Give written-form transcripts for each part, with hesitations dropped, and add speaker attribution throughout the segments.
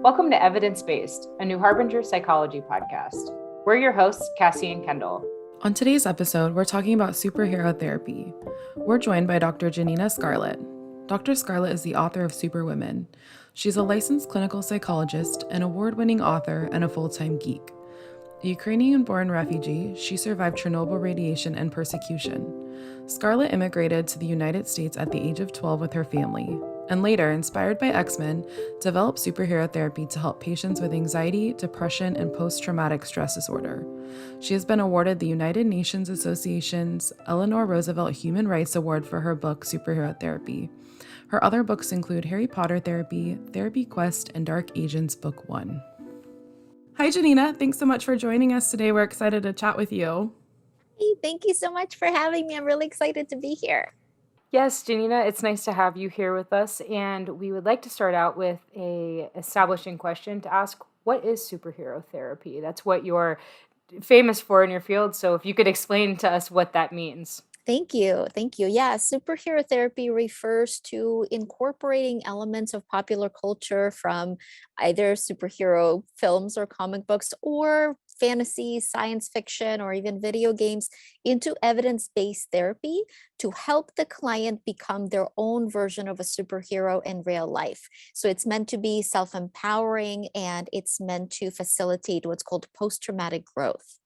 Speaker 1: Welcome to Evidence Based, a new Harbinger psychology podcast. We're your hosts, Cassie and Kendall.
Speaker 2: On today's episode, we're talking about superhero therapy. We're joined by Dr. Janina Scarlet. Dr. Scarlet is the author of Superwomen. She's a licensed clinical psychologist, an award-winning author, and a full-time geek. A Ukrainian-born refugee, she survived Chernobyl radiation and persecution. Scarlet immigrated to the United States at the age of 12 with her family, and later, inspired by X-Men, developed superhero therapy to help patients with anxiety, depression, and post-traumatic stress disorder. She has been awarded the United Nations Association's Eleanor Roosevelt Human Rights Award for her book Superhero Therapy. Her other books include Harry Potter Therapy, Therapy Quest, and Dark Agents Book 1. Hi, Janina. Thanks so much for joining us today. We're excited to chat with you.
Speaker 3: Hey, thank you so much for having me. I'm really excited to be here.
Speaker 1: Yes, Janina, it's nice to have you here with us, and we would like to start out with a establishing question to ask, what is superhero therapy? That's what you're famous for in your field, so if you could explain to us what that means.
Speaker 3: Thank you. Thank you. Yeah, superhero therapy refers to incorporating elements of popular culture from either superhero films or comic books or fantasy, science fiction, or even video games into evidence-based therapy to help the client become their own version of a superhero in real life. So it's meant to be self-empowering and it's meant to facilitate what's called post-traumatic growth.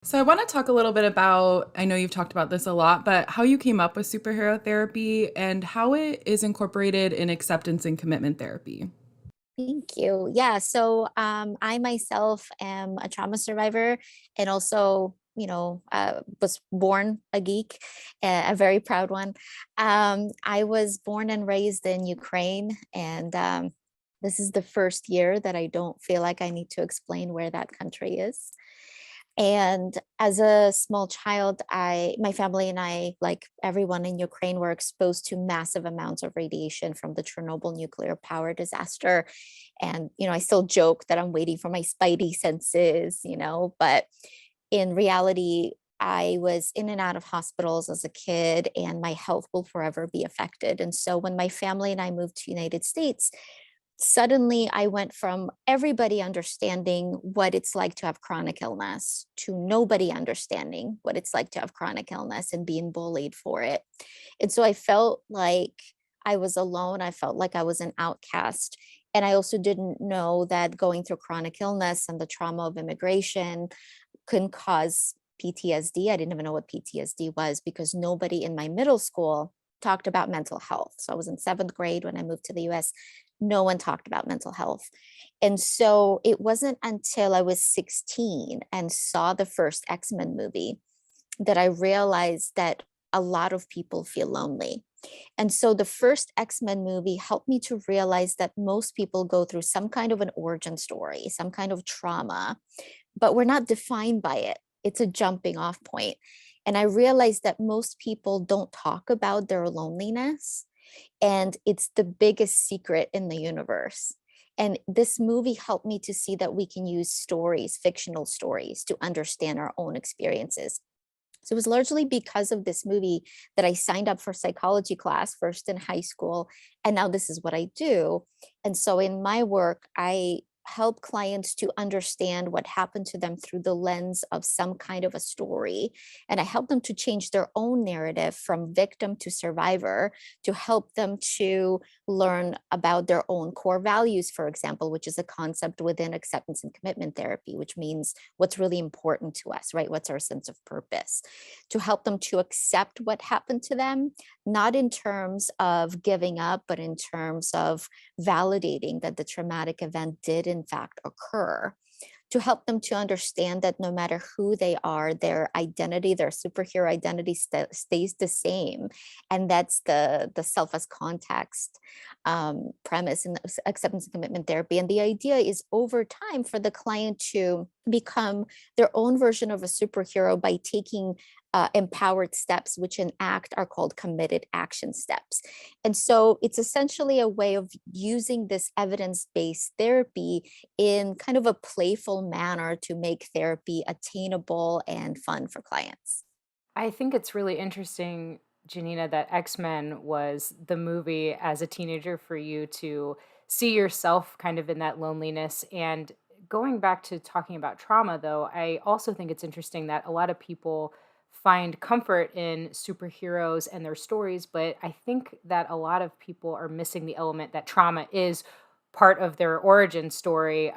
Speaker 2: So I want to talk a little bit about, I know you've talked about this a lot, but how you came up with superhero therapy and how it is incorporated in acceptance and commitment therapy.
Speaker 3: Thank you. Yeah, so I myself am a trauma survivor and also, was born a geek, a very proud one. I was born and raised in Ukraine, and this is the first year that I don't feel like I need to explain where that country is. And as a small child, my family and I, like everyone in Ukraine, were exposed to massive amounts of radiation from the Chernobyl nuclear power disaster. And, I still joke that I'm waiting for my spidey senses, but in reality, I was in and out of hospitals as a kid, and my health will forever be affected. And so when my family and I moved to the United States, suddenly I went from everybody understanding what it's like to have chronic illness to nobody understanding what it's like to have chronic illness and being bullied for it. And so I felt like I was alone. I felt like I was an outcast. And I also didn't know that going through chronic illness and the trauma of immigration can cause PTSD. I didn't even know what PTSD was because nobody in my middle school talked about mental health. So I was in seventh grade when I moved to the US. No one talked about mental health. And so it wasn't until I was 16 and saw the first X-Men movie that I realized that a lot of people feel lonely. And so the first X-Men movie helped me to realize that most people go through some kind of an origin story, some kind of trauma, but we're not defined by it. It's a jumping off point. And I realized that most people don't talk about their loneliness, and it's the biggest secret in the universe. And this movie helped me to see that we can use stories, fictional stories, to understand our own experiences. So it was largely because of this movie that I signed up for psychology class first in high school, and now this is what I do. And so in my work, I help clients to understand what happened to them through the lens of some kind of a story. And I help them to change their own narrative from victim to survivor to help them to learn about their own core values, for example, which is a concept within acceptance and commitment therapy, which means what's really important to us, right? What's our sense of purpose? To help them to accept what happened to them, not in terms of giving up, but in terms of validating that the traumatic event did in fact occur, to help them to understand that no matter who they are, their identity, their superhero identity stays the same. And that's the self as context premise in acceptance and commitment therapy. And the idea is over time for the client to become their own version of a superhero by taking empowered steps, which in ACT are called committed action steps. And so it's essentially a way of using this evidence-based therapy in kind of a playful manner to make therapy attainable and fun for clients.
Speaker 1: I think it's really interesting, Janina, that X-Men was the movie as a teenager for you to see yourself kind of in that loneliness. And going back to talking about trauma, though, I also think it's interesting that a lot of people find comfort in superheroes and their stories, but I think that a lot of people are missing the element that trauma is part of their origin story.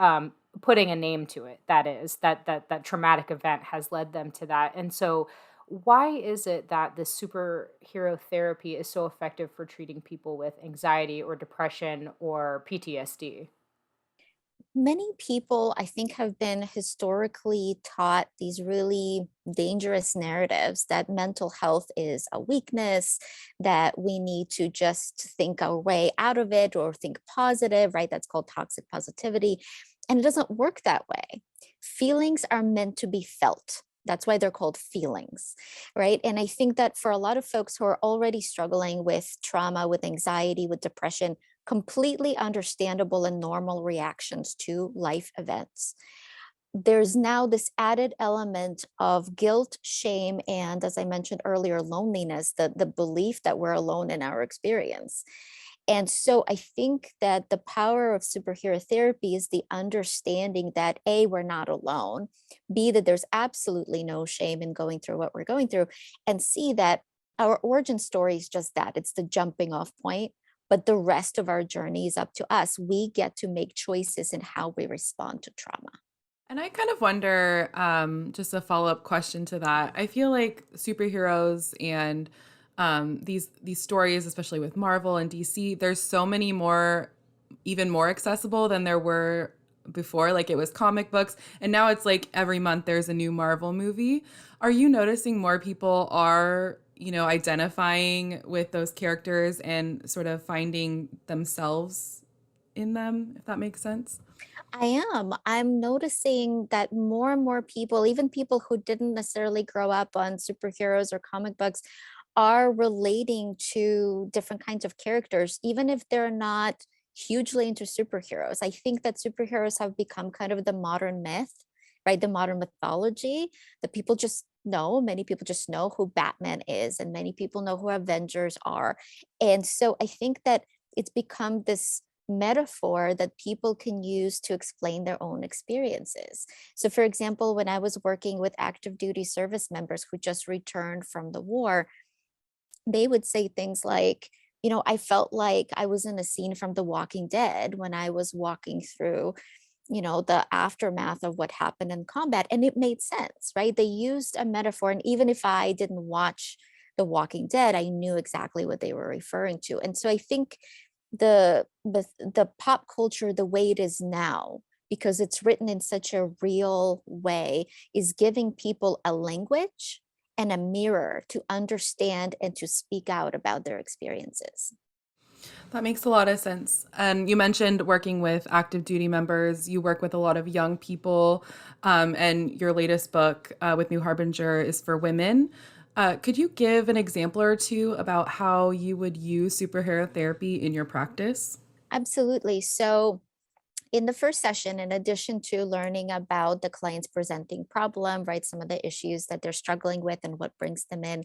Speaker 1: Putting a name to it, that is that traumatic event has led them to that. And so why is it that the superhero therapy is so effective for treating people with anxiety or depression or PTSD?
Speaker 3: Many people, I think, have been historically taught these really dangerous narratives that mental health is a weakness, that we need to just think our way out of it or think positive, right? That's called toxic positivity. And it doesn't work that way. Feelings are meant to be felt. That's why they're called feelings, right? And I think that for a lot of folks who are already struggling with trauma, with anxiety, with depression, completely understandable and normal reactions to life events. There's now this added element of guilt, shame, and as I mentioned earlier, loneliness, the belief that we're alone in our experience. And so I think that the power of superhero therapy is the understanding that A, we're not alone, B, that there's absolutely no shame in going through what we're going through, and C, that our origin story is just that it's the jumping off point, but the rest of our journey is up to us. We get to make choices in how we respond to trauma.
Speaker 2: And I kind of wonder, just a follow up question to that. I feel like superheroes and these stories, especially with Marvel and DC, there's so many more, even more accessible than there were before. Like it was comic books, and now it's like every month there's a new Marvel movie. Are you noticing more people are, identifying with those characters and sort of finding themselves in them, if that makes sense?
Speaker 3: I am. I'm noticing that more and more people, even people who didn't necessarily grow up on superheroes or comic books, are relating to different kinds of characters, even if they're not hugely into superheroes. I think that superheroes have become kind of the modern myth, right? The modern mythology that people just know. Many people just know who Batman is, and many people know who Avengers are. And so I think that it's become this metaphor that people can use to explain their own experiences. So, for example, when I was working with active duty service members who just returned from the war, they would say things like, I felt like I was in a scene from The Walking Dead when I was walking through, the aftermath of what happened in combat. And it made sense, right? They used a metaphor. And even if I didn't watch The Walking Dead, I knew exactly what they were referring to. And so I think the pop culture, the way it is now, because it's written in such a real way, is giving people a language and a mirror to understand and to speak out about their experiences.
Speaker 2: That makes a lot of sense. And you mentioned working with active duty members. You work with a lot of young people, and your latest book with New Harbinger is for women. Could you give an example or two about how you would use superhero therapy in your practice?
Speaker 3: Absolutely. So in the first session, in addition to learning about the client's presenting problem, right, some of the issues that they're struggling with and what brings them in,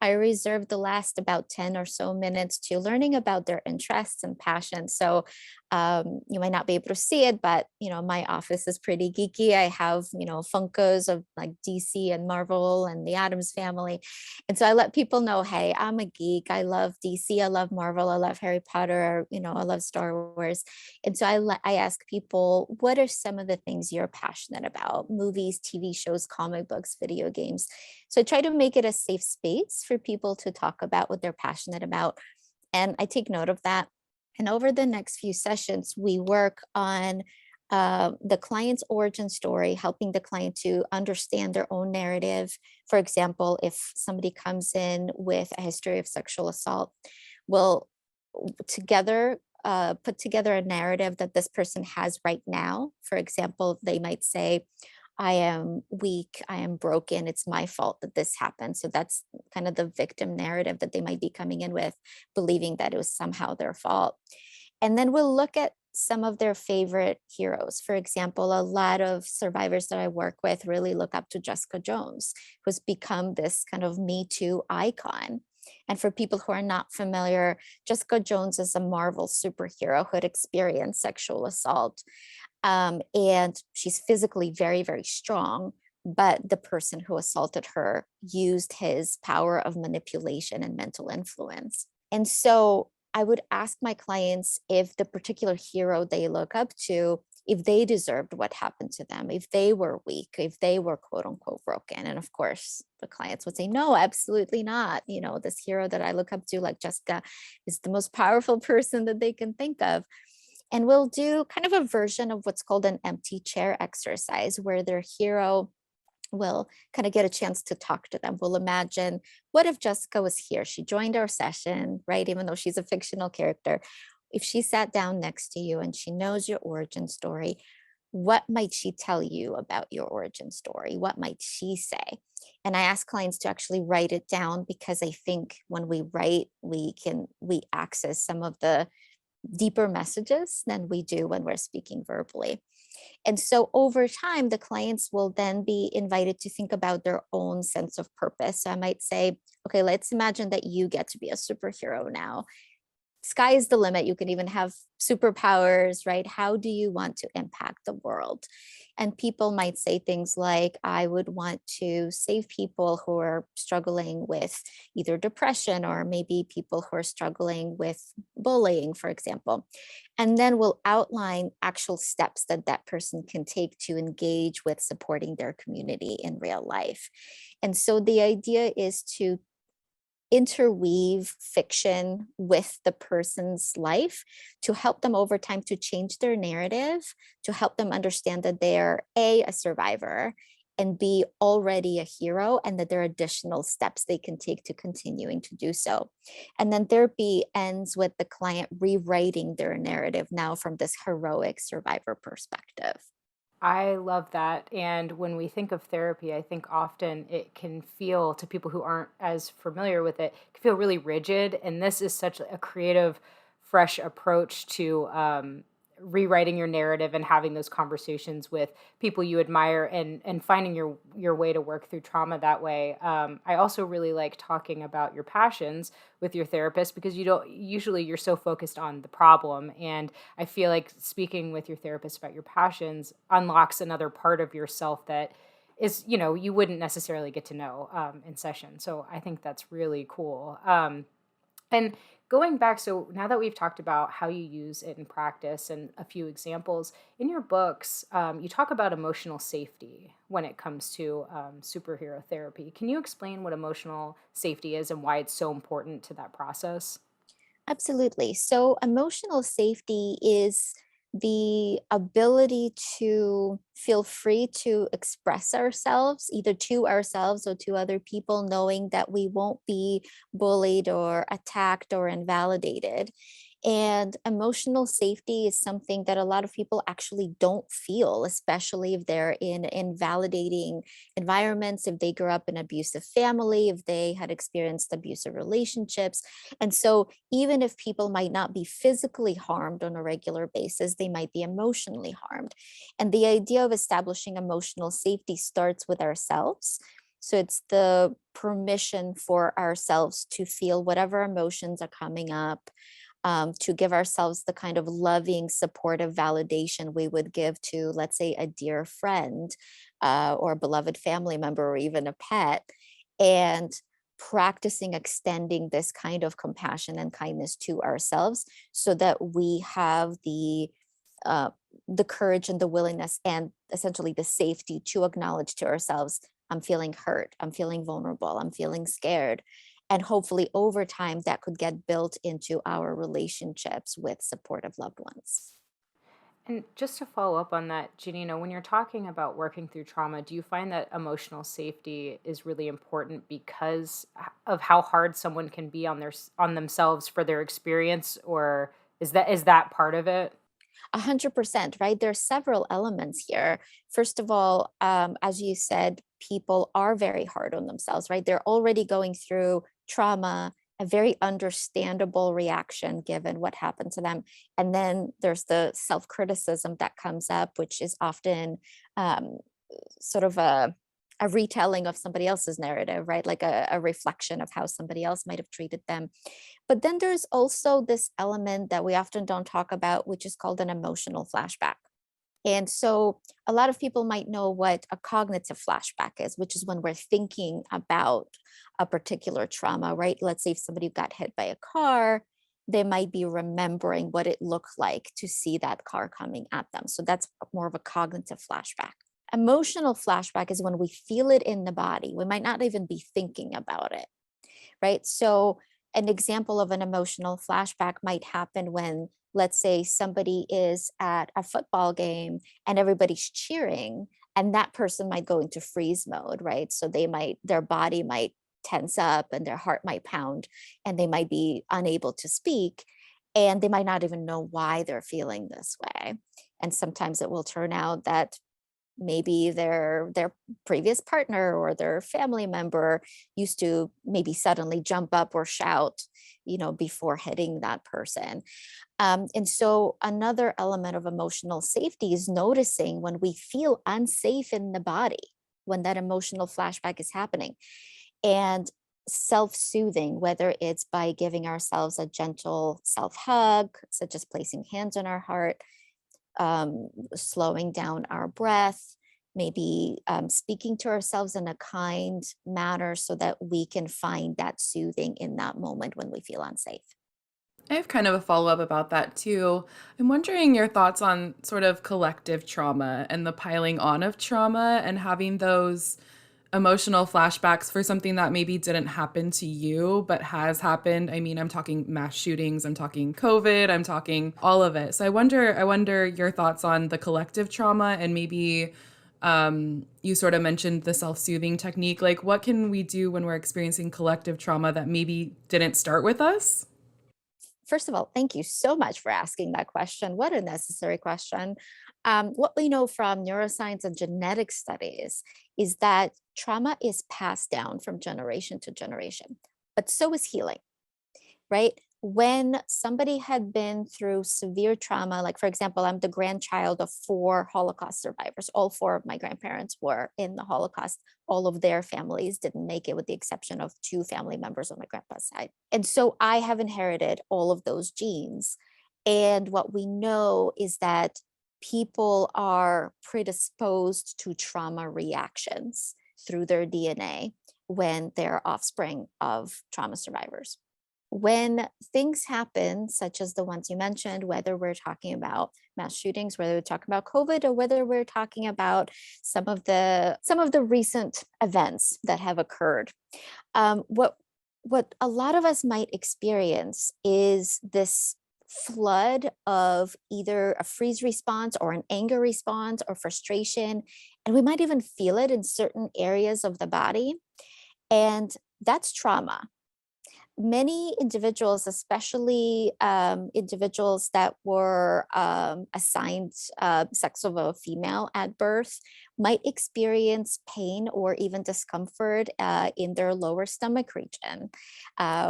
Speaker 3: I reserve the last about 10 or so minutes to learning about their interests and passions. So you might not be able to see it, but my office is pretty geeky. I have, Funkos of like DC and Marvel and the Addams family. And so I let people know, hey, I'm a geek. I love DC. I love Marvel. I love Harry Potter. I love Star Wars. And so I ask people, what are some of the things you're passionate about? Movies, TV shows, comic books, video games. So I try to make it a safe space for people to talk about what they're passionate about. And I take note of that. And over the next few sessions, we work on the client's origin story, helping the client to understand their own narrative. For example, if somebody comes in with a history of sexual assault, we'll together put together a narrative that this person has right now. For example, they might say, I am weak, I am broken, it's my fault that this happened. So that's kind of the victim narrative that they might be coming in with, believing that it was somehow their fault. And then we'll look at some of their favorite heroes. For example, a lot of survivors that I work with really look up to Jessica Jones, who's become this kind of Me Too icon. And for people who are not familiar, Jessica Jones is a Marvel superhero who had experienced sexual assault. And she's physically very, very strong. But the person who assaulted her used his power of manipulation and mental influence. And so I would ask my clients if the particular hero they look up to, if they deserved what happened to them, if they were weak, if they were quote unquote broken. And of course, the clients would say, no, absolutely not. You know, this hero that I look up to, like Jessica, is the most powerful person that they can think of. And we'll do kind of a version of what's called an empty chair exercise, where their hero will kind of get a chance to talk to them. We'll imagine, what if Jessica was here? She joined our session, right? Even though she's a fictional character. If she sat down next to you and she knows your origin story, what might she tell you about your origin story? What might she say? And I ask clients to actually write it down, because I think when we write, we access some of the deeper messages than we do when we're speaking verbally. And so over time, the clients will then be invited to think about their own sense of purpose. So I might say, okay, let's imagine that you get to be a superhero now. Sky is the limit. You can even have superpowers, right? How do you want to impact the world? And people might say things like, I would want to save people who are struggling with either depression, or maybe people who are struggling with bullying, for example. And then we'll outline actual steps that that person can take to engage with supporting their community in real life. And so the idea is to interweave fiction with the person's life to help them over time to change their narrative, to help them understand that they're a survivor, and B, already a hero, and that there are additional steps they can take to continuing to do so. And then therapy ends with the client rewriting their narrative now from this heroic survivor perspective.
Speaker 1: I love that. And when we think of therapy, I think often it can feel, to people who aren't as familiar with it, can feel really rigid. And this is such a creative, fresh approach to rewriting your narrative and having those conversations with people you admire, and finding your way to work through trauma that way. I also really like talking about your passions with your therapist, because you don't usually, you're so focused on the problem. And I feel like speaking with your therapist about your passions unlocks another part of yourself that is, you wouldn't necessarily get to know in session. So I think that's really cool. And going back, so now that we've talked about how you use it in practice and a few examples, in your books, you talk about emotional safety when it comes to superhero therapy. Can you explain what emotional safety is and why it's so important to that process?
Speaker 3: Absolutely. So, emotional safety is the ability to feel free to express ourselves, either to ourselves or to other people, knowing that we won't be bullied or attacked or invalidated. And emotional safety is something that a lot of people actually don't feel, especially if they're in invalidating environments, if they grew up in an abusive family, if they had experienced abusive relationships. And so, even if people might not be physically harmed on a regular basis, they might be emotionally harmed. And the idea of establishing emotional safety starts with ourselves. So, it's the permission for ourselves to feel whatever emotions are coming up, to give ourselves the kind of loving, supportive validation we would give to, let's say, a dear friend, or a beloved family member, or even a pet. And practicing extending this kind of compassion and kindness to ourselves, so that we have uh, the courage and the willingness and essentially the safety to acknowledge to ourselves, I'm feeling hurt, I'm feeling vulnerable, I'm feeling scared. And hopefully over time that could get built into our relationships with supportive loved ones.
Speaker 1: And just to follow up on that, Janina, when you're talking about working through trauma, do you find that emotional safety is really important because of how hard someone can be on themselves for their experience, or is that part of it?
Speaker 3: 100%, right? There's several elements here. First of all, as you said, people are very hard on themselves, right? They're already going through trauma, a very understandable reaction given what happened to them. And then there's the self criticism that comes up, which is often um, sort of a a retelling of somebody else's narrative, right? Like a reflection of how somebody else might have treated them. But then there's also this element that we often don't talk about, which is called an emotional flashback. And so a lot of people might know what a cognitive flashback is, which is when we're thinking about a particular trauma, right? Let's say if somebody got hit by a car, they might be remembering what it looked like to see that car coming at them. So that's more of a cognitive flashback. Emotional flashback is when we feel it in the body. We might not even be thinking about it, right? So an example of an emotional flashback might happen when, let's say, somebody is at a football game and everybody's cheering, and that person might go into freeze mode, right? So their body might tense up and their heart might pound and they might be unable to speak, and they might not even know why they're feeling this way. And sometimes it will turn out that maybe their previous partner or their family member used to maybe suddenly jump up or shout, before hitting that person. And so another element of emotional safety is noticing when we feel unsafe in the body, when that emotional flashback is happening, and self-soothing, whether it's by giving ourselves a gentle self-hug, such as placing hands on our heart, slowing down our breath, maybe speaking to ourselves in a kind manner so that we can find that soothing in that moment when we feel unsafe.
Speaker 2: I have kind of a follow up about that too. I'm wondering your thoughts on sort of collective trauma and the piling on of trauma and having those emotional flashbacks for something that maybe didn't happen to you but has happened. I mean, I'm talking mass shootings, I'm talking COVID, I'm talking all of it. So I wonder your thoughts on the collective trauma and maybe you sort of mentioned the self-soothing technique. Like what can we do when we're experiencing collective trauma that maybe didn't start with us?
Speaker 3: First of all, thank you so much for asking that question. What a necessary question. What we know from neuroscience and genetic studies is that trauma is passed down from generation to generation, but so is healing, right? When somebody had been through severe trauma, like for example, I'm the grandchild of 4 Holocaust survivors. All 4 of my grandparents were in the Holocaust. All of their families didn't make it, with the exception of 2 family members on my grandpa's side. And so I have inherited all of those genes. And what we know is that people are predisposed to trauma reactions through their DNA when they're offspring of trauma survivors. When things happen, such as the ones you mentioned, whether we're talking about mass shootings, whether we're talking about COVID, or whether we're talking about some of the recent events that have occurred, what a lot of us might experience is this flood of either a freeze response or an anger response or frustration, and we might even feel it in certain areas of the body, and that's trauma. Many individuals, especially individuals that were assigned sex of a female at birth, might experience pain or even discomfort in their lower stomach region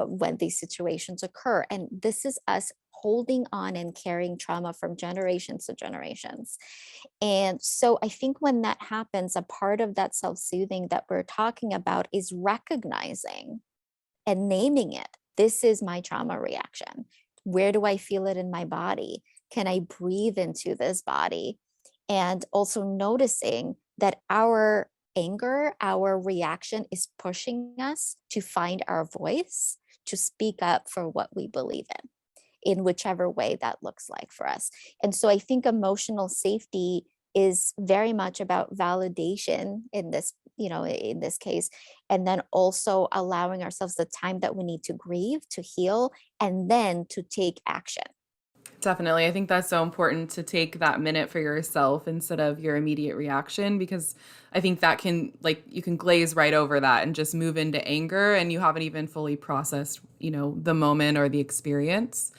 Speaker 3: when these situations occur. And this is us holding on and carrying trauma from generations to generations. And so I think when that happens, a part of that self-soothing that we're talking about is recognizing and naming it. This is my trauma reaction. Where do I feel it in my body? Can I breathe into this body? And also noticing that our anger, our reaction is pushing us to find our voice, to speak up for what we believe in whichever way that looks like for us. And so I think emotional safety is very much about validation in this case, and then also allowing ourselves the time that we need to grieve, to heal, and then to take action.
Speaker 2: Definitely. I think that's so important to take that minute for yourself instead of your immediate reaction because I think that can like you can glaze right over that and just move into anger and you haven't even fully processed, the moment or the experience.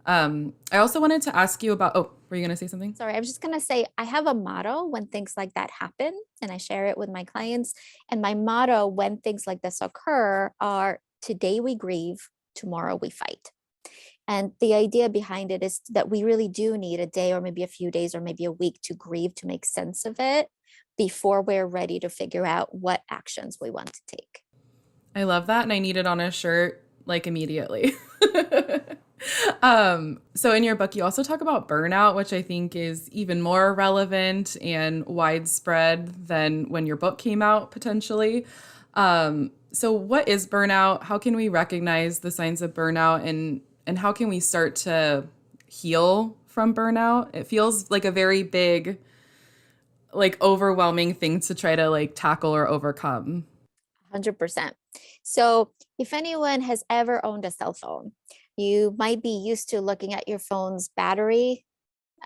Speaker 2: I also wanted to ask you about were you going to say something?
Speaker 3: Sorry, I was just going to say I have a motto when things like that happen, and I share it with my clients. And my motto when things like this occur are today we grieve, tomorrow we fight. And the idea behind it is that we really do need a day or maybe a few days or maybe a week to grieve, to make sense of it. before we're ready to figure out what actions we want to take.
Speaker 2: I love that, and I need it on a shirt like immediately. So in your book, you also talk about burnout, which I think is even more relevant and widespread than when your book came out, potentially. So what is burnout? How can we recognize the signs of burnout, and how can we start to heal from burnout? It feels like a very big, like overwhelming thing to try to like tackle or overcome.
Speaker 3: 100%. So, if anyone has ever owned a cell phone, you might be used to looking at your phone's battery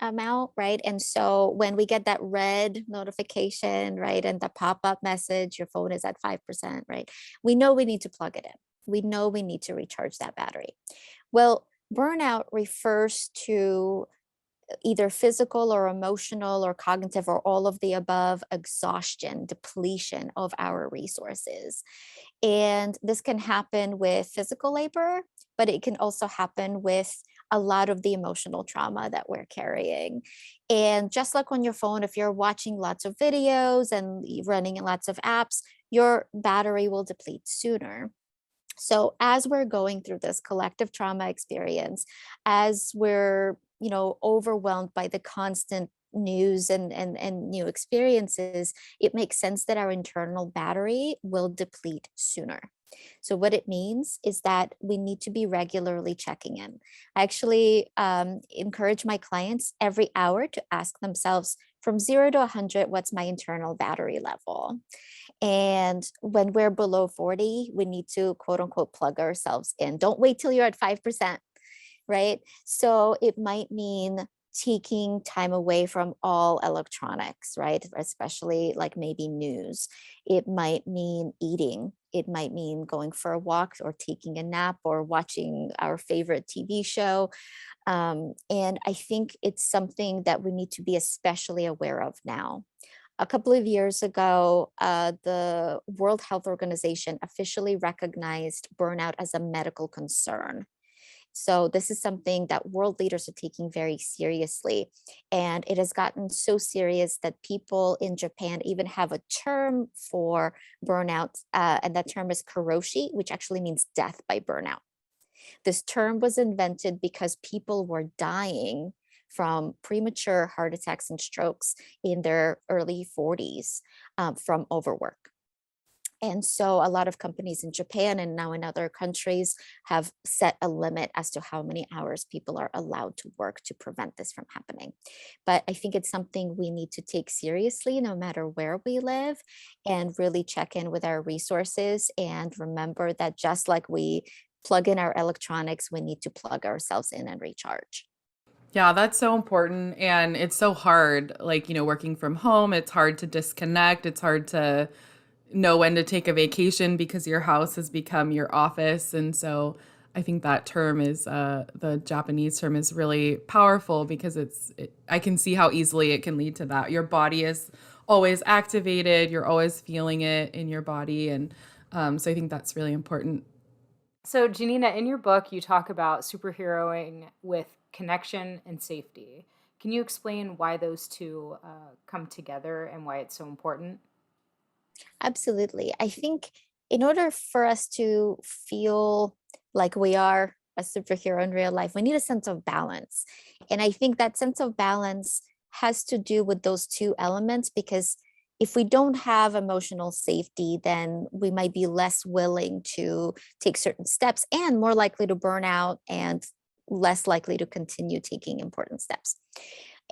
Speaker 3: amount, right? And so, when we get that red notification, right, and the pop up message, your phone is at 5%, right? We know we need to plug it in. We know we need to recharge that battery. Well, burnout refers to either physical or emotional or cognitive or all of the above exhaustion, depletion of our resources. And this can happen with physical labor, but it can also happen with a lot of the emotional trauma that we're carrying. And just like on your phone, if you're watching lots of videos and running lots of apps, your battery will deplete sooner. So as we're going through this collective trauma experience, as we're, overwhelmed by the constant news and new experiences, it makes sense that our internal battery will deplete sooner. So what it means is that we need to be regularly checking in. I actually encourage my clients every hour to ask themselves, from 0 to 100, what's my internal battery level? And when we're below 40, we need to quote unquote plug ourselves in. Don't wait till you're at 5%, right? So it might mean taking time away from all electronics, right? Especially like maybe news. It might mean eating. It might mean going for a walk or taking a nap or watching our favorite TV show. And I think it's something that we need to be especially aware of now. A couple of years ago, the World Health Organization officially recognized burnout as a medical concern. So, this is something that world leaders are taking very seriously. And it has gotten so serious that people in Japan even have a term for burnout, and that term is karoshi, which actually means death by burnout. This term was invented because people were dying from premature heart attacks and strokes in their early 40s from overwork. And so a lot of companies in Japan and now in other countries have set a limit as to how many hours people are allowed to work to prevent this from happening. But I think it's something we need to take seriously no matter where we live, and really check in with our resources and remember that just like we plug in our electronics, we need to plug ourselves in and recharge.
Speaker 2: Yeah, that's so important. And it's so hard, like, working from home, it's hard to disconnect. It's hard to know when to take a vacation because your house has become your office. And so I think that term is, the Japanese term is really powerful because I can see how easily it can lead to that. Your body is always activated, you're always feeling it in your body. And so I think that's really important.
Speaker 1: So, Janina, in your book, you talk about superheroing with connection and safety. Can you explain why those two come together and why it's so important?
Speaker 3: Absolutely. I think in order for us to feel like we are a superhero in real life, we need a sense of balance. And I think that sense of balance has to do with those two elements, because if we don't have emotional safety, then we might be less willing to take certain steps and more likely to burn out and less likely to continue taking important steps.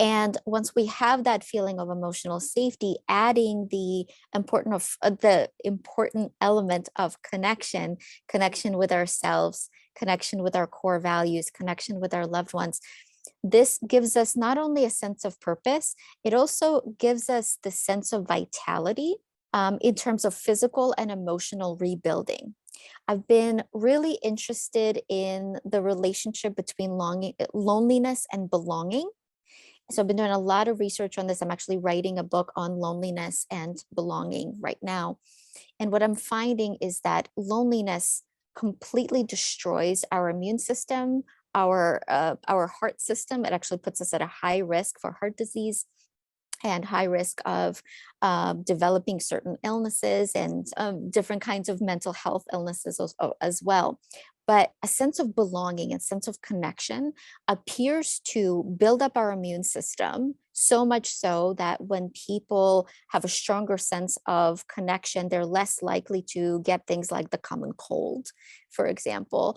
Speaker 3: And once we have that feeling of emotional safety, adding the important element of connection, connection with ourselves, connection with our core values, connection with our loved ones, this gives us not only a sense of purpose, it also gives us the sense of vitality in terms of physical and emotional rebuilding. I've been really interested in the relationship between loneliness and belonging. So I've been doing a lot of research on this. I'm actually writing a book on loneliness and belonging right now. And what I'm finding is that loneliness completely destroys our immune system, our heart system. It actually puts us at a high risk for heart disease. and high risk of developing certain illnesses and different kinds of mental health illnesses as well. But a sense of belonging and sense of connection appears to build up our immune system, so much so that when people have a stronger sense of connection, they're less likely to get things like the common cold, for example,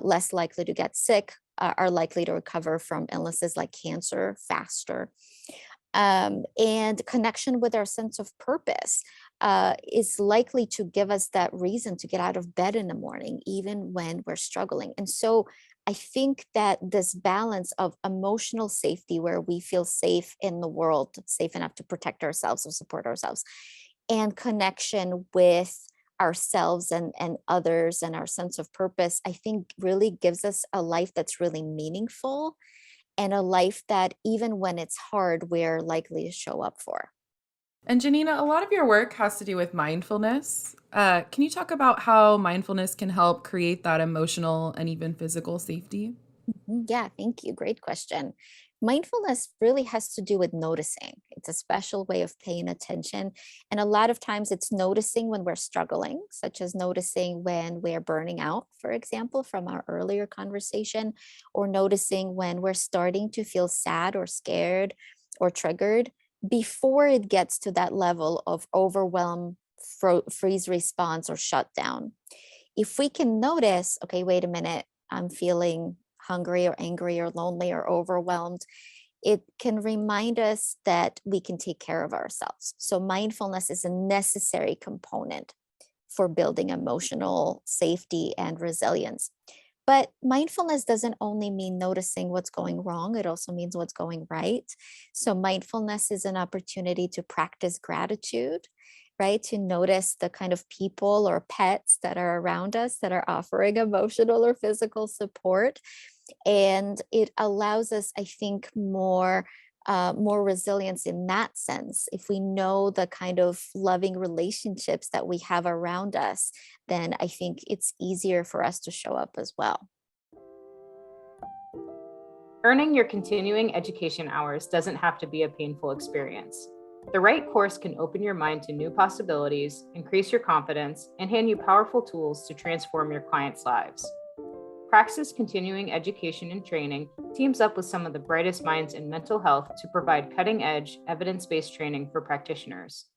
Speaker 3: less likely to get sick, are likely to recover from illnesses like cancer faster. And connection with our sense of purpose is likely to give us that reason to get out of bed in the morning, even when we're struggling. And so I think that this balance of emotional safety, where we feel safe in the world, safe enough to protect ourselves or support ourselves, and connection with ourselves and others and our sense of purpose, I think really gives us a life that's really meaningful and a life that even when it's hard, we're likely to show up for.
Speaker 2: And Janina, a lot of your work has to do with mindfulness. Can you talk about how mindfulness can help create that emotional and even physical safety?
Speaker 3: Yeah, thank you. Great question. Mindfulness really has to do with noticing. It's a special way of paying attention. And a lot of times it's noticing when we're struggling, such as noticing when we're burning out, for example, from our earlier conversation, or noticing when we're starting to feel sad or scared or triggered before it gets to that level of overwhelm, freeze response, or shutdown. If we can notice, okay, wait a minute, I'm feeling hungry or angry or lonely or overwhelmed, it can remind us that we can take care of ourselves. So, mindfulness is a necessary component for building emotional safety and resilience. But mindfulness doesn't only mean noticing what's going wrong, it also means what's going right. So, mindfulness is an opportunity to practice gratitude, right? To notice the kind of people or pets that are around us that are offering emotional or physical support. And it allows us, I think, more resilience in that sense. If we know the kind of loving relationships that we have around us, then I think it's easier for us to show up as well.
Speaker 1: Earning your continuing education hours doesn't have to be a painful experience. The right course can open your mind to new possibilities, increase your confidence, and hand you powerful tools to transform your clients' lives. Praxis Continuing Education and Training teams up with some of the brightest minds in mental health to provide cutting-edge, evidence-based training for practitioners.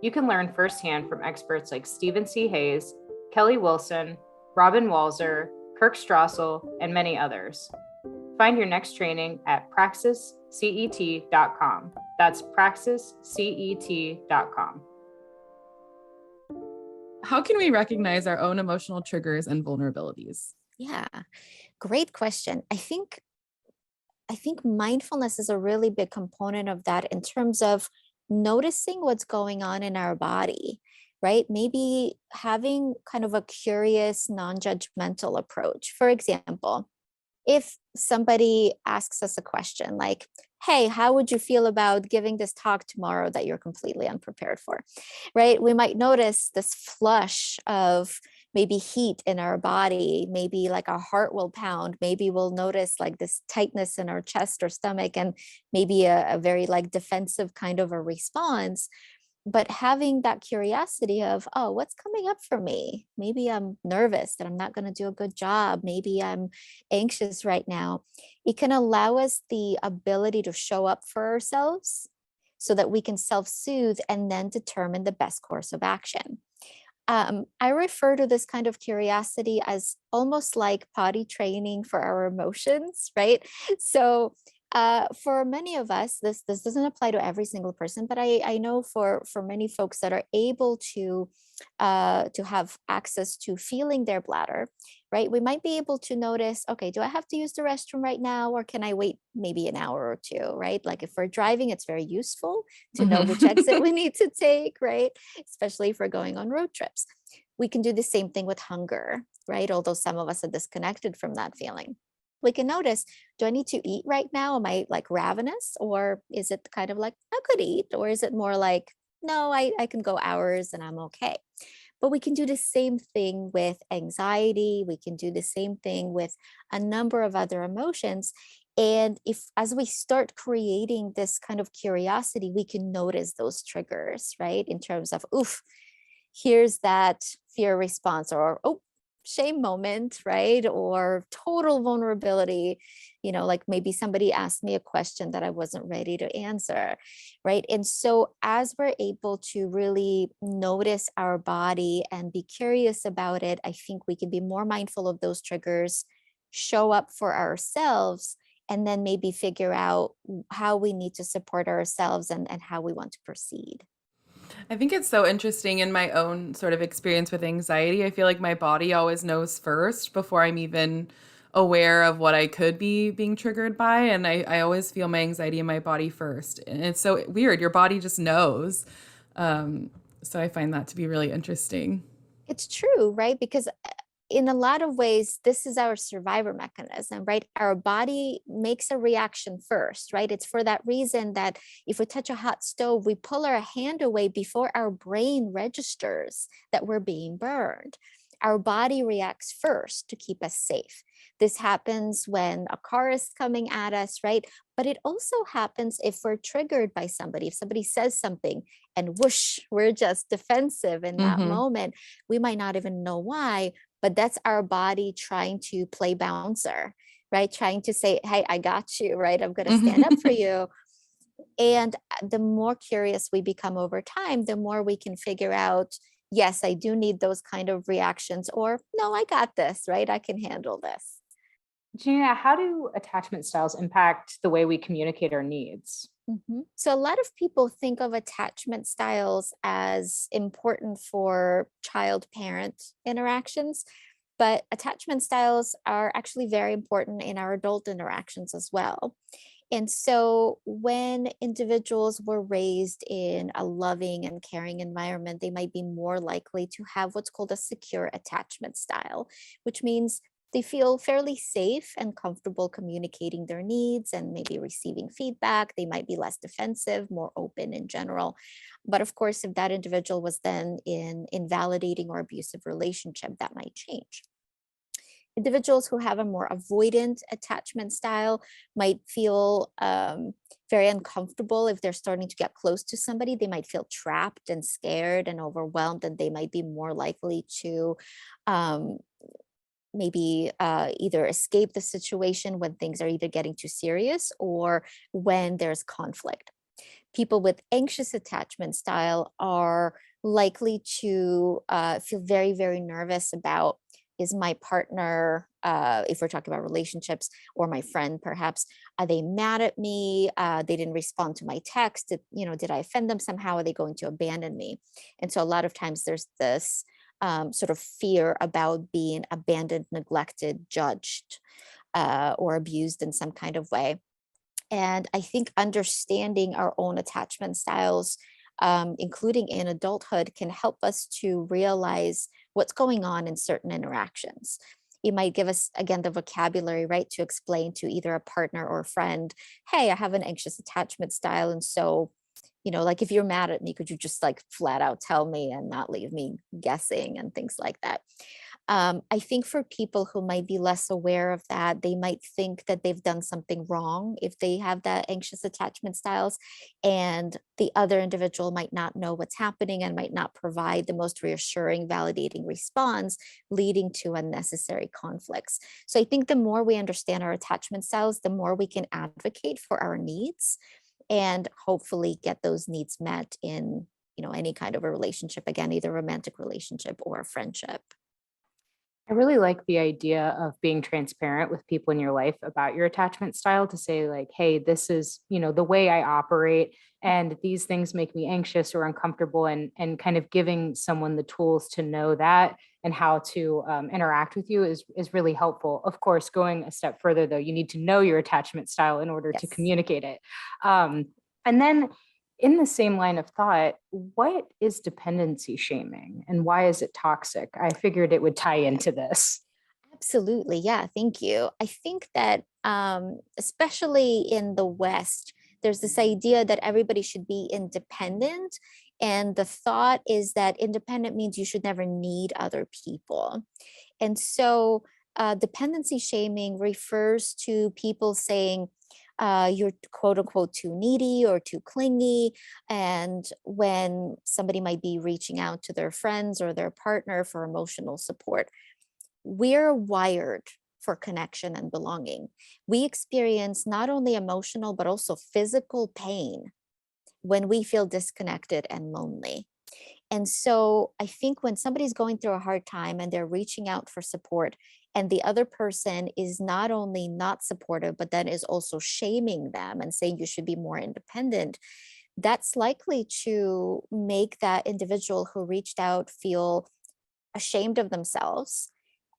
Speaker 1: You can learn firsthand from experts like Stephen C. Hayes, Kelly Wilson, Robin Walzer, Kirk Strassel, and many others. Find your next training at praxiscet.com. That's praxiscet.com.
Speaker 2: How can we recognize our own emotional triggers and vulnerabilities?
Speaker 3: Yeah, great question. I think mindfulness is a really big component of that in terms of noticing what's going on in our body, right? Maybe having kind of a curious, non-judgmental approach. For example, if somebody asks us a question like, hey, how would you feel about giving this talk tomorrow that you're completely unprepared for? Right? We might notice this flush of maybe heat in our body, maybe like our heart will pound, maybe we'll notice like this tightness in our chest or stomach, and maybe a very like defensive kind of a response. But having that curiosity of, oh, what's coming up for me? Maybe I'm nervous that I'm not going to do a good job. Maybe I'm anxious right now. It can allow us the ability to show up for ourselves so that we can self soothe and then determine the best course of action. I refer to this kind of curiosity as almost like potty training for our emotions, right? So, for many of us, this doesn't apply to every single person, but I know for many folks that are able to have access to feeling their bladder, right? We might be able to notice, okay, do I have to use the restroom right now, or can I wait maybe an hour or two, right? Like if we're driving, it's very useful to know which exit
Speaker 2: Mhm.
Speaker 3: we need to take, right? Especially if we're going on road trips. We can do the same thing with hunger, right? Although some of us are disconnected from that feeling. We can notice, do I need to eat right now? Am I like ravenous? Or is it kind of like, I could eat? Or is it more like, no, I can go hours and I'm okay? But we can do the same thing with anxiety. We can do the same thing with a number of other emotions. And if, as we start creating this kind of curiosity, we can notice those triggers, right? In terms of, oof, here's that fear response, or, oh, shame moment, right? Or total vulnerability, like maybe somebody asked me a question that I wasn't ready to answer, right? And so as we're able to really notice our body and be curious about it, I think we can be more mindful of those triggers, show up for ourselves, and then maybe figure out how we need to support ourselves, and how we want to proceed.
Speaker 2: I think it's so interesting in my own sort of experience with anxiety. I feel like my body always knows first before I'm even aware of what I could be being triggered by. And I always feel my anxiety in my body first. And it's so weird. Your body just knows. So I find that to be really interesting.
Speaker 3: It's true, right? Because in a lot of ways, this is our survivor mechanism, right? Our body makes a reaction first, right? It's for that reason that if we touch a hot stove, we pull our hand away before our brain registers that we're being burned. Our body reacts first to keep us safe. This happens when a car is coming at us, right? But it also happens if we're triggered by somebody. If somebody says something and whoosh, we're just defensive in that
Speaker 2: Hmm.
Speaker 3: moment. We might not even know why, but that's our body trying to play bouncer, right? Trying to say, hey, I got you, right? I'm going to stand up for you. And the more curious we become over time, the more we can figure out, yes, I do need those kind of reactions, or no, I got this, right? I can handle this.
Speaker 1: Janina, how do attachment styles impact the way we communicate our needs?
Speaker 3: So, a lot of people think of attachment styles as important for child parent interactions, but attachment styles are actually very important in our adult interactions as well. And so, when individuals were raised in a loving and caring environment, they might be more likely to have what's called a secure attachment style, which means they feel fairly safe and comfortable communicating their needs and maybe receiving feedback. They might be less defensive, more open in general. But of course, if that individual was then in invalidating or abusive relationship, that might change. Individuals who have a more avoidant attachment style might feel very uncomfortable if they're starting to get close to somebody. They might feel trapped and scared and overwhelmed, and they might be more likely to um, maybe either escape the situation when things are either getting too serious or when there's conflict. People with anxious attachment style are likely to feel very, very nervous about, is my partner, if we're talking about relationships, or my friend perhaps, are they mad at me? They didn't respond to my text. Did I offend them somehow? Are they going to abandon me? And so a lot of times there's this sort of fear about being abandoned, neglected, judged, or abused in some kind of way. And I think understanding our own attachment styles, including in adulthood, can help us to realize what's going on in certain interactions. It might give us, again, the vocabulary, right, to explain to either a partner or a friend, hey, I have an anxious attachment style. And so, like if you're mad at me, could you just like flat out tell me and not leave me guessing and things like that? I think for people who might be less aware of that, they might think that they've done something wrong if they have that anxious attachment styles, and the other individual might not know what's happening and might not provide the most reassuring, validating response, leading to unnecessary conflicts. So I think the more we understand our attachment styles, the more we can advocate for our needs and hopefully get those needs met in any kind of a relationship, again, either romantic relationship or a friendship.
Speaker 1: I really like the idea of being transparent with people in your life about your attachment style to say like, hey, this is, the way I operate and these things make me anxious or uncomfortable and kind of giving someone the tools to know that and how to interact with you is really helpful. Of course, going a step further though, you need to know your attachment style in order to
Speaker 3: Yes.
Speaker 1: communicate it. And then in the same line of thought, what is dependency shaming and why is it toxic? I figured it would tie into this.
Speaker 3: Absolutely. Yeah. Thank you. I think that, especially in the West, there's this idea that everybody should be independent. And the thought is that independent means you should never need other people. And so dependency shaming refers to people saying you're quote unquote too needy or too clingy. And when somebody might be reaching out to their friends or their partner for emotional support, we're wired for connection and belonging. We experience not only emotional, but also physical pain when we feel disconnected and lonely. And so I think when somebody's going through a hard time and they're reaching out for support, and the other person is not only not supportive, but then is also shaming them and saying you should be more independent, that's likely to make that individual who reached out feel ashamed of themselves.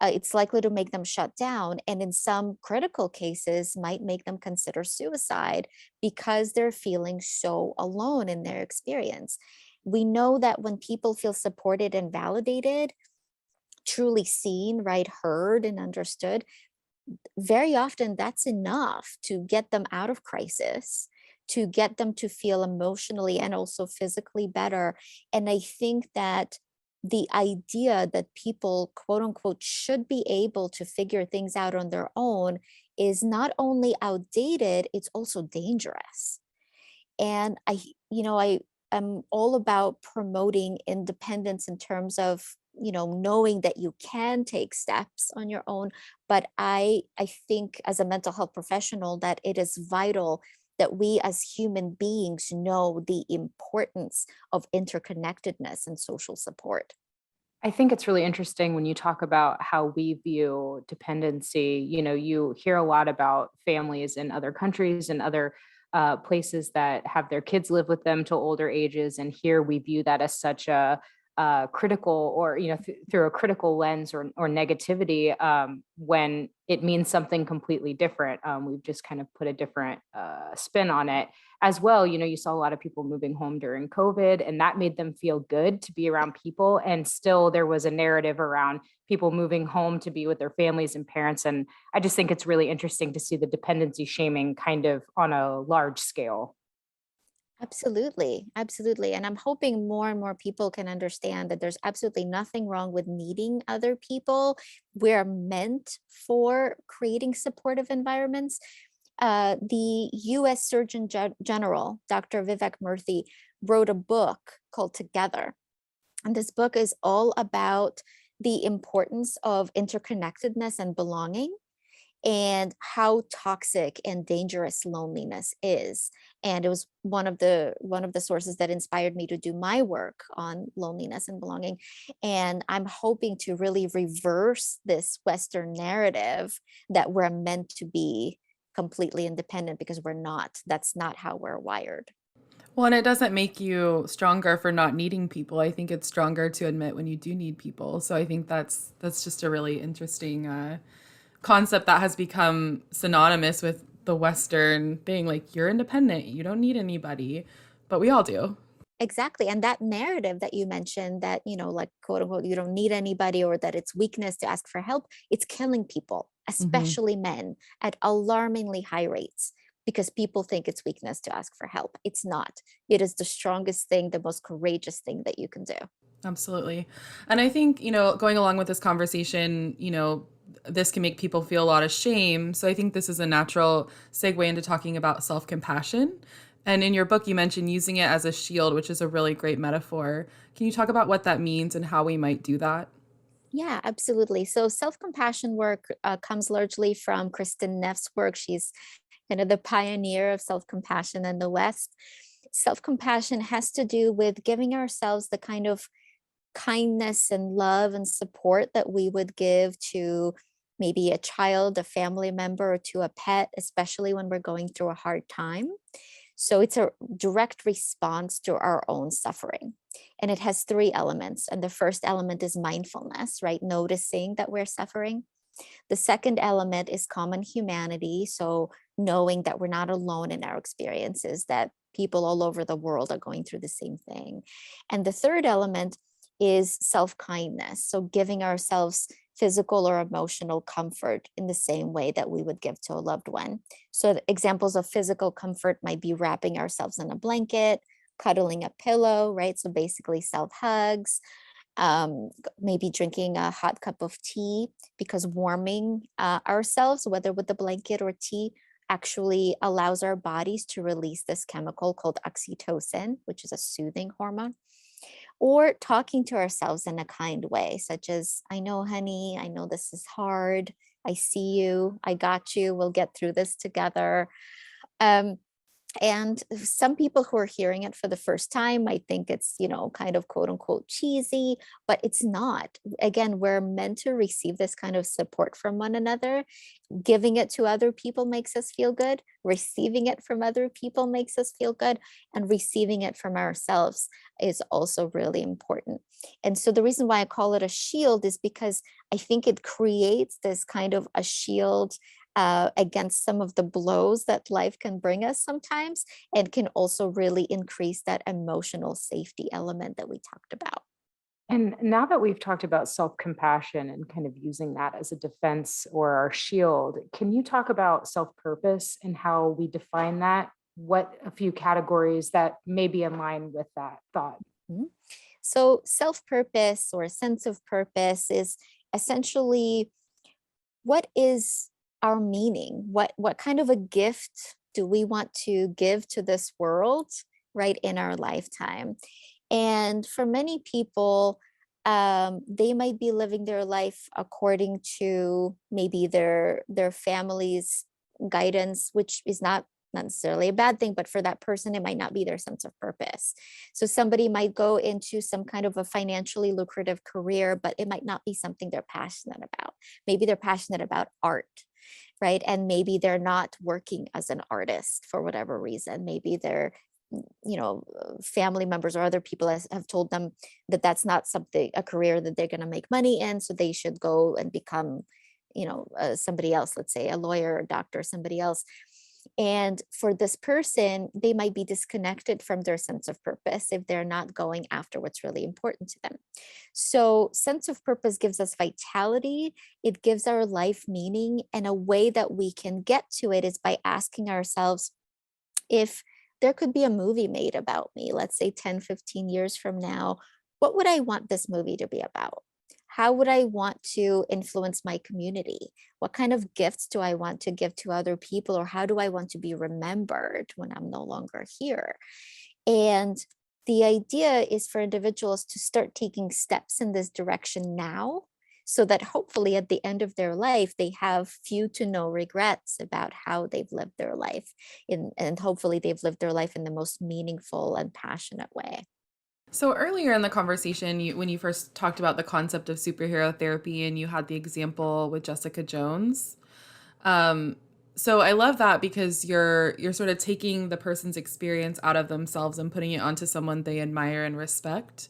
Speaker 3: It's likely to make them shut down, and in some critical cases, might make them consider suicide because they're feeling so alone in their experience. We know that when people feel supported and validated, truly seen, right, heard, and understood, very often that's enough to get them out of crisis, to get them to feel emotionally and also physically better. And I think that the idea that people, quote unquote, should be able to figure things out on their own is not only outdated, it's also dangerous. And I am all about promoting independence in terms of, knowing that you can take steps on your own. But I think as a mental health professional that it is vital that we as human beings know the importance of interconnectedness and social support.
Speaker 1: I think it's really interesting when you talk about how we view dependency. You hear a lot about families in other countries and other places that have their kids live with them till older ages. And here we view that as such a critical, or through a critical lens, or negativity, when it means something completely different. We've just kind of put a different spin on it as well. You saw a lot of people moving home during COVID, and that made them feel good to be around people. And still there was a narrative around people moving home to be with their families and parents. And I just think it's really interesting to see the dependency shaming kind of on a large scale.
Speaker 3: Absolutely, absolutely. And I'm hoping more and more people can understand that there's absolutely nothing wrong with needing other people. We're meant for creating supportive environments. The US Surgeon General, Dr. Vivek Murthy, wrote a book called Together. And this book is all about the importance of interconnectedness and belonging, and how toxic and dangerous loneliness is. And it was one of the sources that inspired me to do my work on loneliness and belonging. And I'm hoping to really reverse this Western narrative that we're meant to be completely independent, because we're not. That's not how we're wired.
Speaker 2: Well, and it doesn't make you stronger for not needing people. I think it's stronger to admit when you do need people. So I think that's just a really interesting concept that has become synonymous with the Western thing. Like, you're independent, you don't need anybody, but we all do.
Speaker 3: Exactly. And that narrative that you mentioned, that, like, quote unquote, you don't need anybody, or that it's weakness to ask for help, it's killing people,
Speaker 2: Hmm.
Speaker 3: especially men, at alarmingly high rates, because people think it's weakness to ask for help. It's not. It is the strongest thing, the most courageous thing that you can do.
Speaker 2: Absolutely. And I think, going along with this conversation, this can make people feel a lot of shame. So I think this is a natural segue into talking about self compassion. And in your book, you mentioned using it as a shield, which is a really great metaphor. Can you talk about what that means and how we might do that?
Speaker 3: Yeah, absolutely. So self-compassion work comes largely from Kristen Neff's work. She's kind of the pioneer of self-compassion in the West. Self-compassion has to do with giving ourselves the kind of kindness and love and support that we would give to maybe a child, a family member, or to a pet, especially when we're going through a hard time. So it's a direct response to our own suffering. And it has three elements. And the first element is mindfulness, right? Noticing that we're suffering. The second element is common humanity. So knowing that we're not alone in our experiences, that people all over the world are going through the same thing. And the third element is self kindness. So giving ourselves physical or emotional comfort in the same way that we would give to a loved one. So, the examples of physical comfort might be wrapping ourselves in a blanket, cuddling a pillow, right? So, basically, self hugs, maybe drinking a hot cup of tea, because warming ourselves, whether with the blanket or tea, actually allows our bodies to release this chemical called oxytocin, which is a soothing hormone. Or talking to ourselves in a kind way, such as, I know, honey, I know this is hard. I see you. I got you. We'll get through this together. Um, and some people who are hearing it for the first time might think it's, kind of quote unquote cheesy, but it's not. Again, we're meant to receive this kind of support from one another. Giving it to other people makes us feel good. Receiving it from other people makes us feel good. And receiving it from ourselves is also really important. And so the reason why I call it a shield is because I think it creates this kind of a shield against some of the blows that life can bring us sometimes, and can also really increase that emotional safety element that we talked about.
Speaker 1: And now that we've talked about self compassion and kind of using that as a defense or our shield, can you talk about self purpose and how we define that? What a few categories that may be in line with that thought?
Speaker 3: Mhm. So, self purpose or sense of purpose is essentially, what is our meaning? What kind of a gift do we want to give to this world, right, in our lifetime? And for many people, they might be living their life according to maybe their family's guidance, which is not necessarily a bad thing, but for that person, it might not be their sense of purpose. So somebody might go into some kind of a financially lucrative career, but it might not be something they're passionate about. Maybe they're passionate about art, right? And maybe they're not working as an artist for whatever reason. Maybe they're family members or other people have told them that that's not something, a career that they're going to make money in, so they should go and become somebody else, let's say a lawyer or doctor, somebody else. And for this person, they might be disconnected from their sense of purpose if they're not going after what's really important to them. So sense of purpose gives us vitality, it gives our life meaning, and a way that we can get to it is by asking ourselves, if there could be a movie made about me, let's say 10, 15 years from now, what would I want this movie to be about? How would I want to influence my community? What kind of gifts do I want to give to other people? Or how do I want to be remembered when I'm no longer here? And the idea is for individuals to start taking steps in this direction now, so that hopefully at the end of their life, they have few to no regrets about how they've lived their life. And hopefully they've lived their life in the most meaningful and passionate way.
Speaker 2: So earlier in the conversation, when you first talked about the concept of superhero therapy, and you had the example with Jessica Jones. Um, so I love that because you're sort of taking the person's experience out of themselves and putting it onto someone they admire and respect.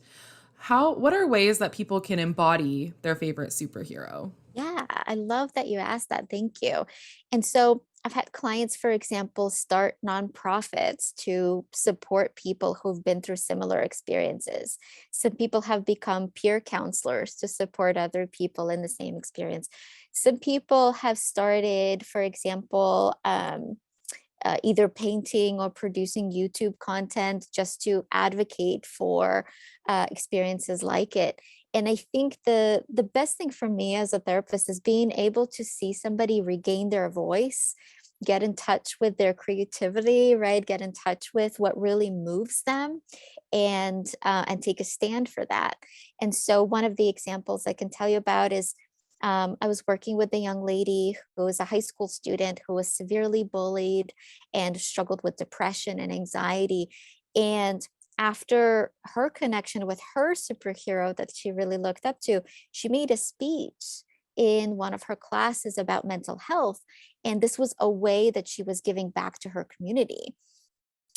Speaker 2: What are ways that people can embody their favorite superhero?
Speaker 3: Yeah, I love that you asked that. Thank you. And so I've had clients, for example, start nonprofits to support people who've been through similar experiences. Some people have become peer counselors to support other people in the same experience. Some people have started, for example, either painting or producing YouTube content just to advocate for experiences like it. And I think the best thing for me as a therapist is being able to see somebody regain their voice, get in touch with their creativity, right? Get in touch with what really moves them, and take a stand for that. And so one of the examples I can tell you about is, I was working with a young lady who was a high school student who was severely bullied and struggled with depression and anxiety. And after her connection with her superhero that she really looked up to, she made a speech in one of her classes about mental health. And this was a way that she was giving back to her community.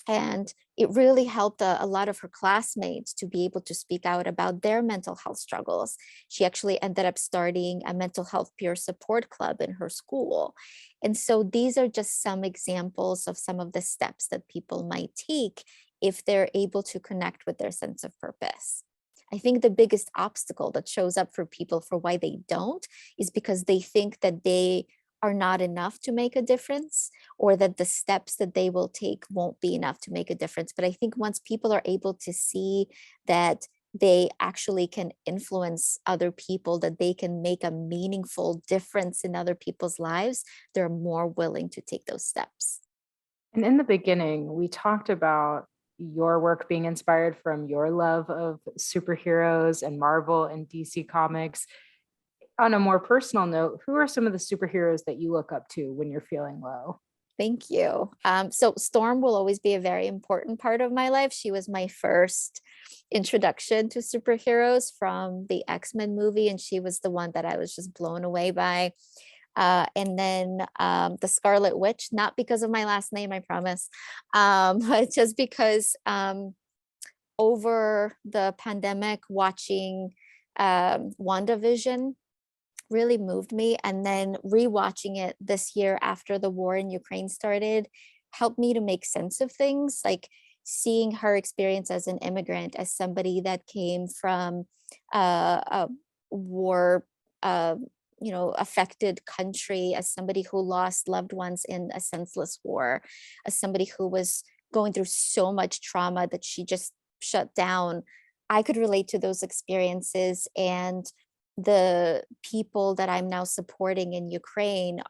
Speaker 3: And it really helped a lot of her classmates to be able to speak out about their mental health struggles. She actually ended up starting a mental health peer support club in her school. And so these are just some examples of some of the steps that people might take if they're able to connect with their sense of purpose. I think the biggest obstacle that shows up for people for why they don't is because they think that they are not enough to make a difference, or that the steps that they will take won't be enough to make a difference. But I think once people are able to see that they actually can influence other people, that they can make a meaningful difference in other people's lives, they're more willing to take those steps.
Speaker 1: And in the beginning, we talked about your work being inspired from your love of superheroes and Marvel and DC Comics. On a more personal note, who are some of the superheroes that you look up to when you're feeling low?
Speaker 3: Thank you. So Storm will always be a very important part of my life. She was my first introduction to superheroes from the X-Men movie, and she was the one that I was just blown away by. And then the Scarlet Witch, not because of my last name, I promise, but just because over the pandemic, watching WandaVision really moved me. And then rewatching it this year after the war in Ukraine started helped me to make sense of things, like seeing her experience as an immigrant, as somebody that came from a war affected country, as somebody who lost loved ones in a senseless war, as somebody who was going through so much trauma that she just shut down. I could relate to those experiences, and the people that I'm now supporting in Ukraine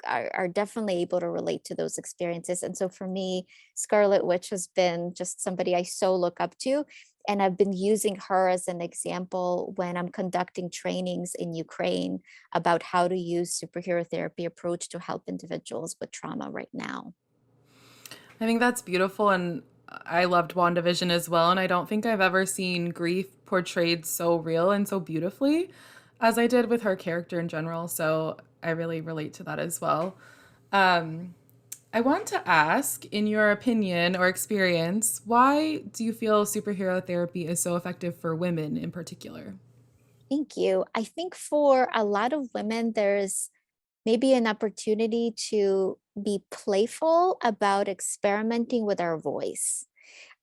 Speaker 3: are definitely able to relate to those experiences. And so for me, Scarlet Witch has been just somebody I so look up to. And I've been using her as an example when I'm conducting trainings in Ukraine about how to use superhero therapy approach to help individuals with trauma right now.
Speaker 2: I think that's beautiful. And I loved WandaVision as well. And I don't think I've ever seen grief portrayed so real and so beautifully as I did with her character in general. So I really relate to that as well. Um, I want to ask, in your opinion or experience, why do you feel superhero therapy is so effective for women in particular?
Speaker 3: Thank you. I think for a lot of women, there's maybe an opportunity to be playful about experimenting with our voice.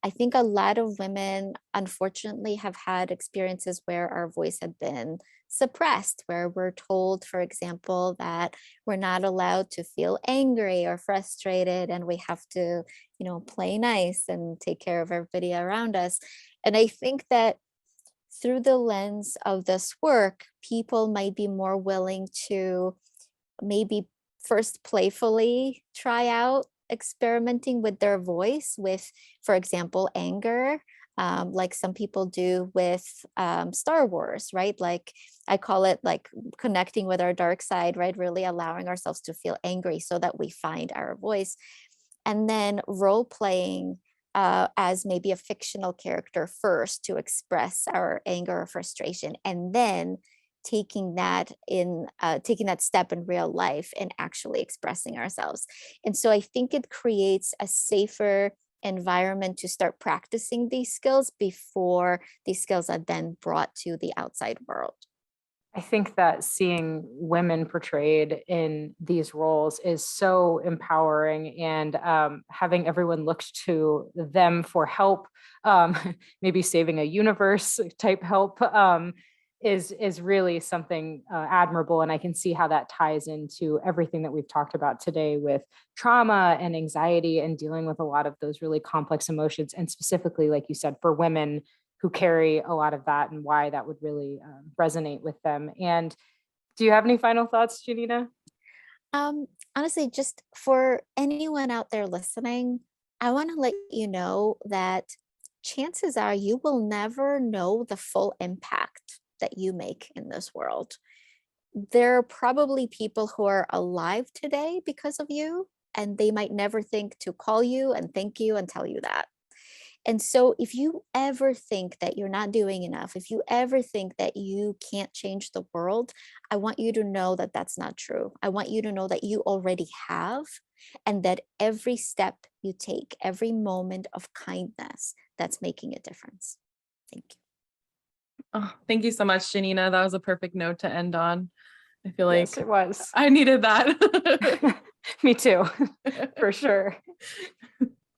Speaker 3: I think a lot of women, unfortunately, have had experiences where our voice had been suppressed, where we're told, for example, that we're not allowed to feel angry or frustrated, and we have to, play nice and take care of everybody around us. And I think that through the lens of this work, people might be more willing to maybe first playfully try out experimenting with their voice with, for example, anger, like some people do with Star Wars, right? Like I call it like connecting with our dark side, right? Really allowing ourselves to feel angry so that we find our voice. And then role playing as maybe a fictional character first to express our anger or frustration, and then taking that step in real life and actually expressing ourselves. And so I think it creates a safer environment to start practicing these skills before these skills are then brought to the outside world.
Speaker 1: I think that seeing women portrayed in these roles is so empowering, and having everyone look to them for help, um, maybe saving a universe type help, is really something admirable. And I can see how that ties into everything that we've talked about today with trauma and anxiety and dealing with a lot of those really complex emotions, and specifically, like you said, for women who carry a lot of that, and why that would really resonate with them. And do you have any final thoughts, Janina?
Speaker 3: Um, Honestly, just for anyone out there listening, I want to let you know that chances are you will never know the full impact that you make in this world. There are probably people who are alive today because of you, and they might never think to call you and thank you and tell you that. And so, if you ever think that you're not doing enough, if you ever think that you can't change the world, I want you to know that that's not true. I want you to know that you already have, and that every step you take, every moment of kindness, that's making a difference. Thank you.
Speaker 2: Oh, thank you so much, Janina. That was a perfect note to end on. I feel
Speaker 1: Yes,
Speaker 2: like
Speaker 1: it was.
Speaker 2: I needed that.
Speaker 1: Me too, for sure.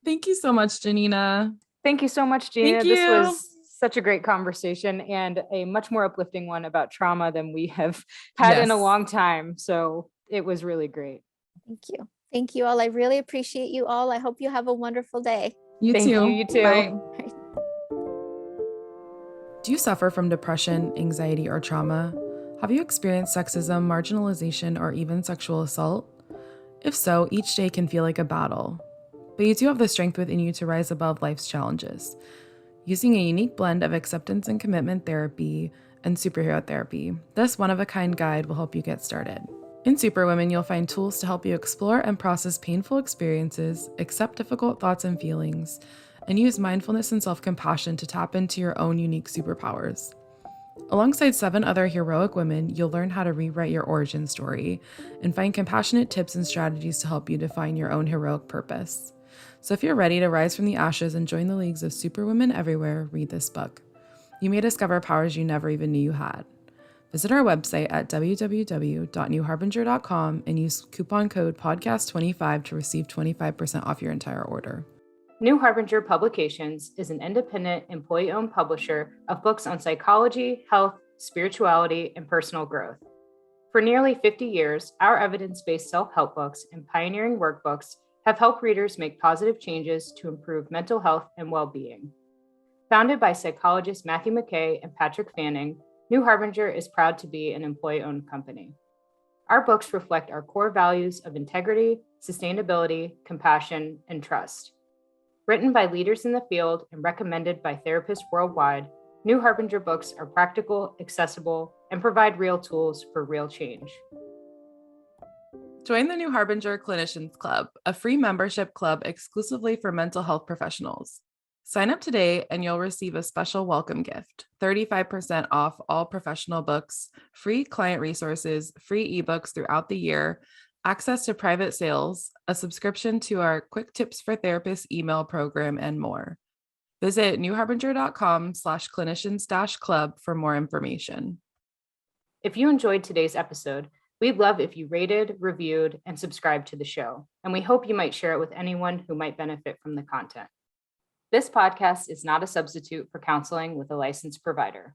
Speaker 2: Thank you so much, Janina.
Speaker 1: Thank you so much,
Speaker 2: Thank
Speaker 1: Gina. This
Speaker 2: you.
Speaker 1: was such a great conversation, and a much more uplifting one about trauma than we have had in a
Speaker 2: Yes.
Speaker 1: long time. So it was really great.
Speaker 3: Thank you. Thank you all. I really appreciate you all. I hope you have a wonderful day.
Speaker 2: You
Speaker 1: Thank you.
Speaker 2: too.
Speaker 1: You too.
Speaker 2: Bye. Do you suffer from depression, anxiety, or trauma? Have you experienced sexism, marginalization, or even sexual assault? If so, each day can feel like a battle. But you do have the strength within you to rise above life's challenges. Using a unique blend of acceptance and commitment therapy and superhero therapy, this one-of-a-kind guide will help you get started. In Superwomen, you'll find tools to help you explore and process painful experiences, accept difficult thoughts and feelings, and use mindfulness and self-compassion to tap into your own unique superpowers. Alongside 7 other heroic women, you'll learn how to rewrite your origin story and find compassionate tips and strategies to help you define your own heroic purpose. So if you're ready to rise from the ashes and join the leagues of superwomen everywhere, read this book. You may discover powers you never even knew you had. Visit our website at www.newharbinger.com and use coupon code podcast25 to receive 25% off your entire order.
Speaker 1: New Harbinger Publications is an independent, employee-owned publisher of books on psychology, health, spirituality, and personal growth. For nearly 50 years, our evidence-based self-help books and pioneering workbooks have helped readers make positive changes to improve mental health and well-being. Founded by psychologists Matthew McKay and Patrick Fanning, New Harbinger is proud to be an employee-owned company. Our books reflect our core values of integrity, sustainability, compassion, and trust. Written by leaders in the field and recommended by therapists worldwide, New Harbinger books are practical, accessible, and provide real tools for real change.
Speaker 2: Join the New Harbinger Clinicians Club, a free membership club exclusively for mental health professionals. Sign up today and you'll receive a special welcome gift, 35% off all professional books, free client resources, free ebooks throughout the year, access to private sales, a subscription to our Quick Tips for Therapists email program, and more. Visit newharbinger.com/clinicians-club for more information.
Speaker 1: If you enjoyed today's episode, we'd love if you rated, reviewed, and subscribed to the show, and we hope you might share it with anyone who might benefit from the content. This podcast is not a substitute for counseling with a licensed provider.